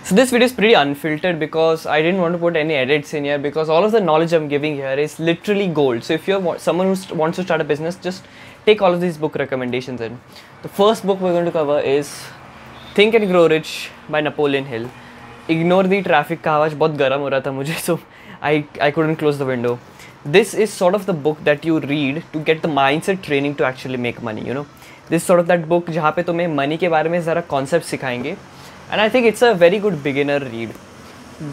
So this video is pretty unfiltered because I didn't want to put any edits in here, because all of the knowledge I'm giving here is literally gold. So if you're someone who wants to start a business, just take all of these book recommendations in. The first book we're going to cover is Think and Grow Rich by Napoleon Hill. Ignore the traffic का आवाज बहुत गर्म हो रहा था मुझे, so I couldn't close the window. This is sort of the book that you read to get the mindset training to actually make money, you know. This is sort of that book जहाँ पे तुम्हें money के बारे में ज़रा concept सिखाएंगे. And I think it's a very good beginner read.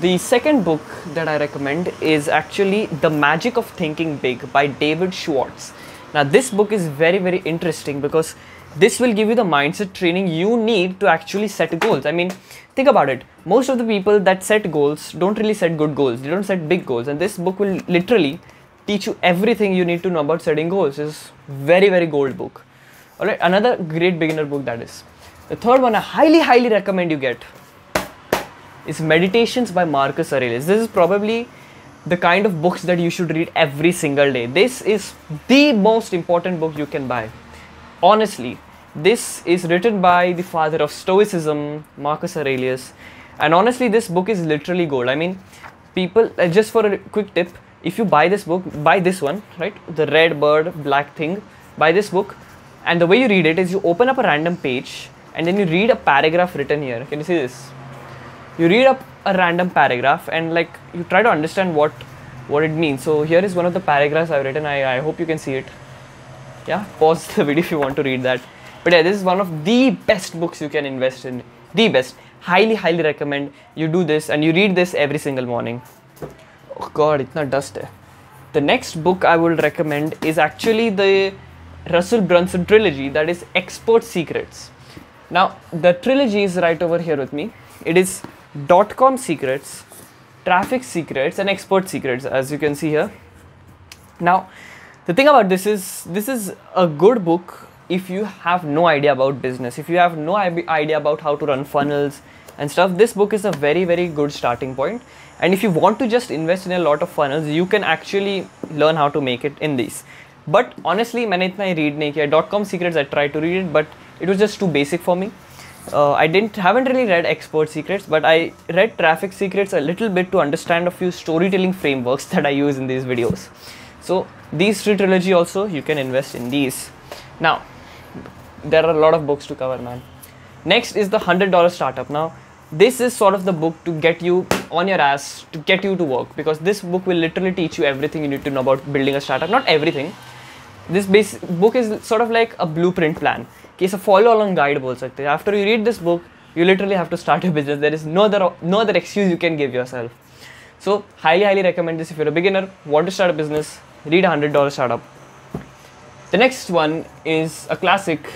The second book that I recommend is actually The Magic of Thinking Big by David Schwartz. Now this book is very, very interesting because this will give you the mindset training you need to actually set goals. I mean, think about it. Most of the people that set goals don't really set good goals. They don't set big goals. And this book will literally teach you everything you need to know about setting goals. It's very, very gold book. Alright, another great beginner book that is. The third one I highly recommend you get is Meditations by Marcus Aurelius. This is probably the kind of books that you should read every single day. This is the most important book you can buy. Honestly, this is written by the father of Stoicism, Marcus Aurelius. And honestly, this book is literally gold. I mean, people, just for a quick tip, if you buy this book, buy this one, right? The red bird, black thing, buy this book. And the way you read it is you open up a random page and then you read a paragraph written here. Can you see this? You read up a random paragraph and like you try to understand what it means. So here is one of the paragraphs I've written. I hope you can see it. Yeah, pause the video if you want to read that. But yeah, this is one of the best books you can invest in. The best. Highly recommend you do this and you read this every single morning. Oh god, itna dust hai. The next book I will recommend is actually the Russell Brunson trilogy, that is Expert Secrets. Now, the trilogy is right over here with me. It is .com Secrets, Traffic Secrets and Expert Secrets, as you can see here. Now, the thing about this is a good book if you have no idea about business, if you have no idea about how to run funnels and stuff. This book is a very good starting point. And if you want to just invest in a lot of funnels, you can actually learn how to make it in these. But honestly, मैंने इतना read नहीं किया. .com Secrets I tried to read it, but it was just too basic for me. I haven't really read Expert Secrets, but I read Traffic Secrets a little bit to understand a few storytelling frameworks that I use in these videos. So these three trilogy also, you can invest in these. Now, there are a lot of books to cover, man. Next is the $100 Startup. Now, this is sort of the book to get you on your ass, to get you to work, because this book will literally teach you everything you need to know about building a startup. Not everything. This book is sort of like a blueprint plan. It's a follow along guide बोल सकते हैं. After you read this book, you literally have to start a business. There is no other excuse you can give yourself. So highly recommend this if you're a beginner, want to start a business, read $100 Startup. The next one is a classic.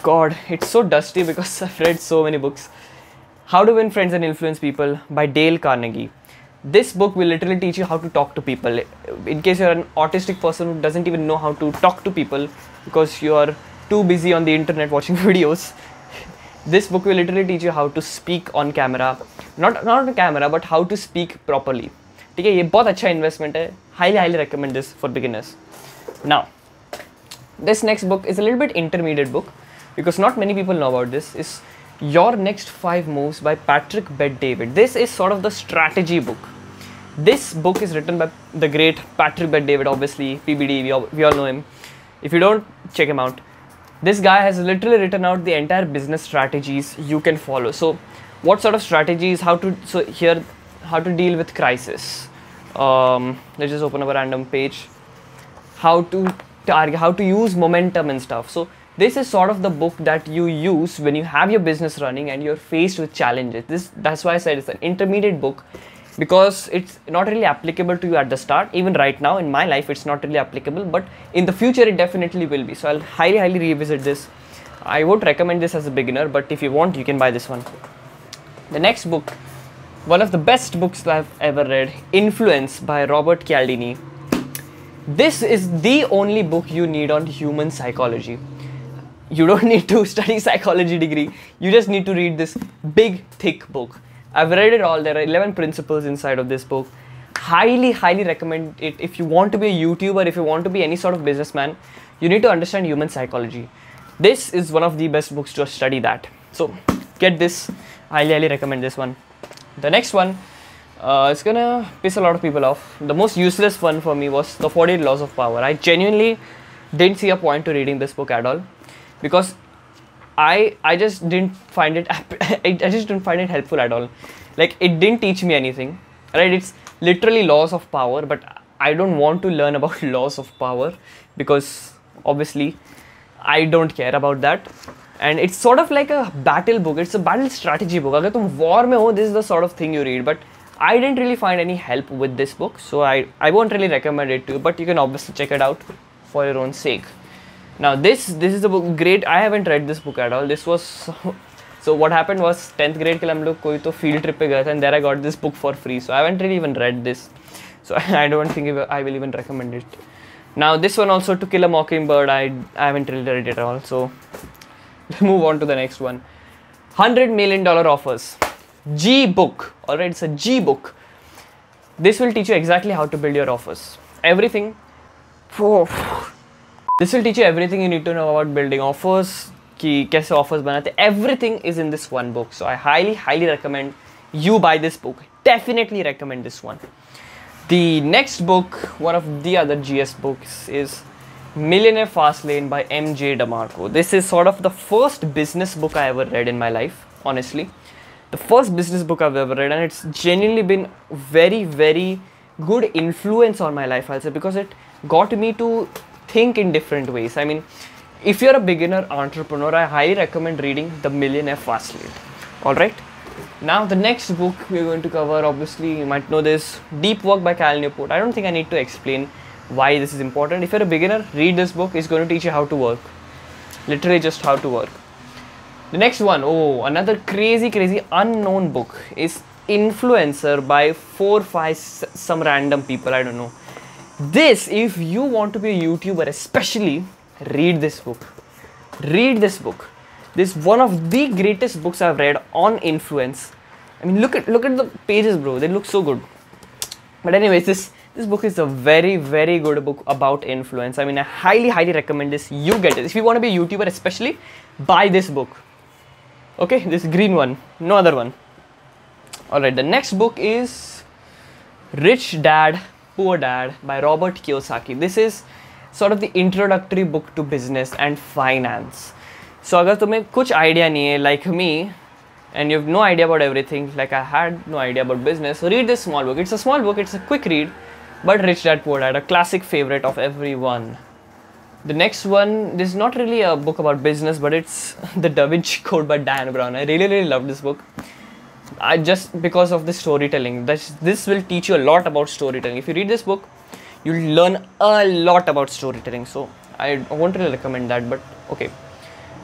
God, it's so dusty because I've read so many books. How to Win Friends and Influence People by Dale Carnegie. This book will literally teach you how to talk to people. In case you're an autistic person who doesn't even know how to talk to people because you are too busy on the internet watching videos, this book will literally teach you how to speak on camera. Not on camera, but how to speak properly. ठीक है, ये बहुत अच्छा investment है. Highly recommend this for beginners. Now, this next book is a little bit intermediate book because not many people know about this. Is Your Next 5 Moves by Patrick Bet-David. This is sort of the strategy book. This book is written by the great Patrick Bet-David, obviously, PBD, we all know him. If you don't, check him out. This guy has literally written out the entire business strategies you can follow. So, what sort of strategies, how to deal with crisis. Let's just open up a random page. How to target, how to use momentum and stuff. So, this is sort of the book that you use when you have your business running and you're faced with challenges. That's why I said it's an intermediate book, because it's not really applicable to you at the start. Even right now in my life, it's not really applicable, but in the future, it definitely will be. So I'll highly revisit this. I would recommend this as a beginner, but if you want, you can buy this one. The next book, one of the best books that I've ever read, Influence by Robert Cialdini. This is the only book you need on human psychology. You don't need to study psychology degree. You just need to read this big, thick book. I've read it all. There are 11 principles inside of this book. Highly recommend it. If you want to be a YouTuber, if you want to be any sort of businessman, you need to understand human psychology. This is one of the best books to study that. So get this. Highly recommend this one. The next one, it's gonna piss a lot of people off. The most useless one for me was the 48 Laws of Power. I genuinely didn't see a point to reading this book at all, because I just didn't find it I just didn't find it helpful at all. Like, it didn't teach me anything, right? It's literally laws of power, but I don't want to learn about laws of power, because obviously I don't care about that. And it's sort of like a battle book. It's a battle strategy book. Agar tum war mein ho, this is the sort of thing you read. But I didn't really find any help with this book, so I won't really recommend it to you, but you can obviously check it out for your own sake. Now this is a book, great. I haven't read this book at all. This was so what happened was 10th grade के लिए हम लोग कोई तो field trip पे गए थे, and there I got this book for free. So I haven't really even read this. So I don't think I will even recommend it. Now this one also, To Kill a Mockingbird, I haven't really read it at all. So let's move on to the next one. $100 Million Offers. G book. Alright, it's a G book. This will teach you exactly how to build your offers. Everything. This will teach you everything you need to know about building offers. कि कैसे offers बनाते. Everything is in this one book. So I highly recommend you buy this book. Definitely recommend this one. The next book, one of the other GS books, is Millionaire Fastlane by M.J. DeMarco. This is sort of the first business book I ever read in my life, honestly. The first business book I've ever read, and it's genuinely been very good influence on my life, I'll say, because it got me to think in different ways. I mean, if you're a beginner entrepreneur, I highly recommend reading The Millionaire Fastlane. Alright? Now the next book we're going to cover, obviously you might know this, Deep Work by Cal Newport. I don't think I need to explain why this is important. If you're a beginner, read this book. It's going to teach you how to work. Literally just how to work. The next one, another crazy unknown book is Influencer by 4-5 some random people, I don't know. This, if you want to be a YouTuber especially, read this book. Read this book. This is one of the greatest books I've read on influence. I mean, look at the pages, bro. They look so good. But anyways, this book is a very good book about influence. I mean, I highly recommend this. You get it. If you want to be a YouTuber especially, buy this book. Okay, this green one, no other one. Alright, the next book is Rich Dad, Poor Dad by Robert Kiyosaki. This is sort of the introductory book to business and finance. So अगर तुम्हें कुछ idea नहीं है, like me, and you have no idea about everything, like I had no idea about business, so read this small book. It's a small book, it's a quick read, but Rich Dad Poor Dad, a classic favorite of everyone. The next one, this is not really a book about business, but it's The Da Vinci Code by Dan Brown. I really love this book. Just because of the storytelling. This will teach you a lot about storytelling. If you read this book, you'll learn a lot about storytelling. So I won't really recommend that, but okay.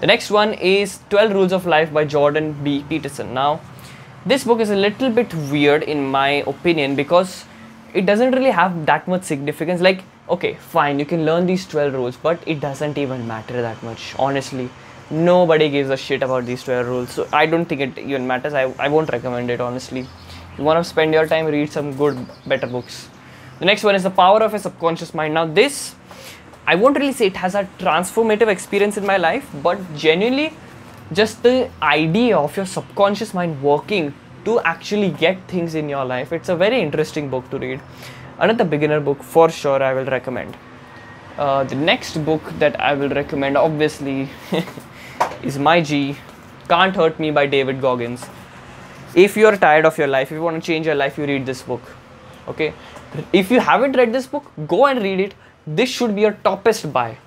The next one is 12 Rules of Life by Jordan B. Peterson. Now, this book is a little bit weird in my opinion, because it doesn't really have that much significance. Like, okay, fine, you can learn these 12 rules, but it doesn't even matter that much. Honestly, nobody gives a shit about these 12 rules. So I don't think it even matters. I won't recommend it, honestly. If you want to spend your time, read some better books. The next one is The Power of a Subconscious Mind. Now this, I won't really say it has a transformative experience in my life, but genuinely just the idea of your subconscious mind working to actually get things in your life. It's a very interesting book to read. Another beginner book for sure I will recommend. The next book that I will recommend obviously is My G, Can't Hurt Me by David Goggins. If you are tired of your life, if you want to change your life, you read this book. Okay. If you haven't read this book, go and read it. This should be your toppest buy.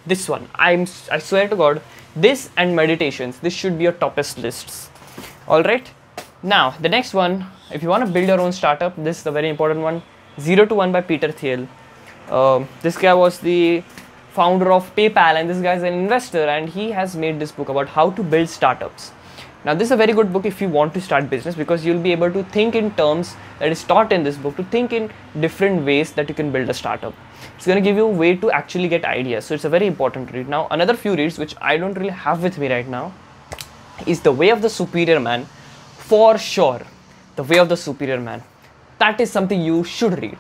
This one, I swear to God, this and Meditations, this should be your toppest lists. Alright. Now, the next one, if you want to build your own startup, this is the very important one. 0 to 1 by Peter Thiel. This guy was the founder of PayPal, and this guy is an investor, and he has made this book about how to build startups. Now this is a very good book if you want to start business, because you'll be able to think in terms that is taught in this book, to think in different ways that you can build a startup. It's going to give you a way to actually get ideas. So it's a very important read. Now another few reads which I don't really have with me right now is The Way of the Superior Man. For sure, The Way of the Superior Man. That is something you should read.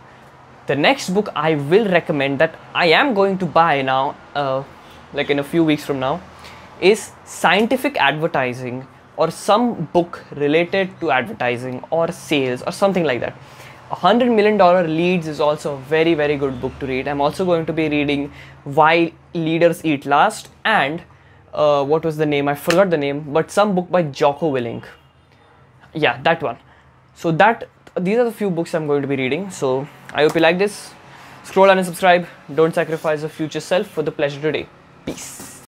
The next book I will recommend, that I am going to buy now, like in a few weeks from now, is Scientific Advertising or some book related to advertising or sales or something like that. $100 Million Leads is also a very, very good book to read. I'm also going to be reading Why Leaders Eat Last and what was the name? I forgot the name, but some book by Jocko Willink. Yeah, that one. So these are the few books I'm going to be reading. So I hope you like this. Scroll and subscribe. Don't sacrifice your future self for the pleasure today. Peace.